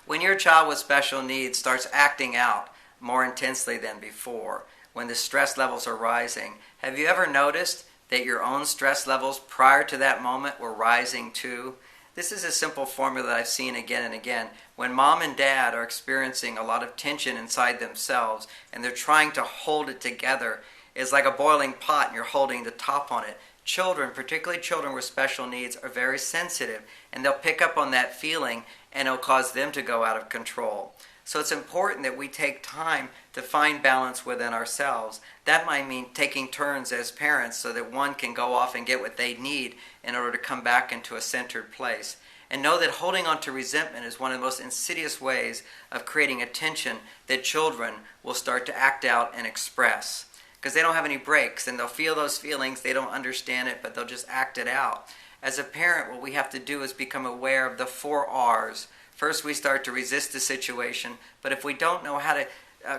When your child with special needs starts acting out more intensely than before, when the stress levels are rising, have you ever noticed that your own stress levels prior to that moment were rising too? This is a simple formula that I've seen again and again. When mom and dad are experiencing a lot of tension inside themselves and they're trying to hold it together, it's like a boiling pot and you're holding the top on it. Children, particularly children with special needs, are very sensitive, and they'll pick up on that feeling and it'll cause them to go out of control. So it's important that we take time to find balance within ourselves. That might mean taking turns as parents so that one can go off and get what they need in order to come back into a centered place. And know that holding on to resentment is one of the most insidious ways of creating a tension that children will start to act out and express. Because they don't have any breaks, and they'll feel those feelings, they don't understand it, but they'll just act it out. As a parent, what we have to do is become aware of the 4 R's. First, we start to resist the situation, but if we don't know how to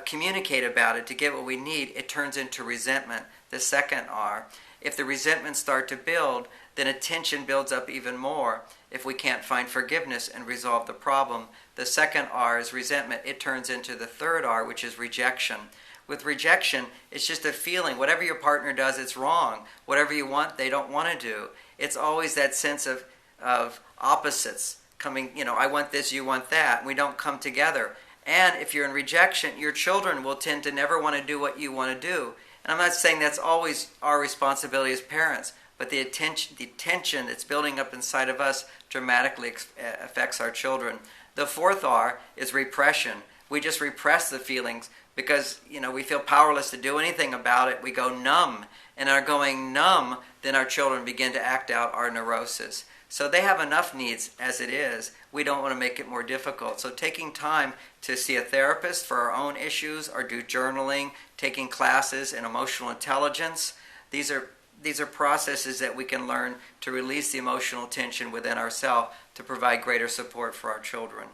communicate about it to get what we need, it turns into resentment, the second R. If the resentments start to build, then a tension builds up even more. If we can't find forgiveness and resolve the problem, the second R is resentment. It turns into the third R, which is rejection. With rejection, it's just a feeling. Whatever your partner does, it's wrong. Whatever you want, they don't want to do. It's always that sense of opposites coming, I want this, you want that. And we don't come together. And if you're in rejection, your children will tend to never want to do what you want to do. And I'm not saying that's always our responsibility as parents, but the tension that's building up inside of us dramatically affects our children. The fourth R is repression. We just repress the feelings because, we feel powerless to do anything about it. We go numb. And our going numb, then our children begin to act out our neurosis. So they have enough needs as it is. We don't want to make it more difficult. So taking time to see a therapist for our own issues or do journaling, taking classes in emotional intelligence, these are processes that we can learn to release the emotional tension within ourselves to provide greater support for our children.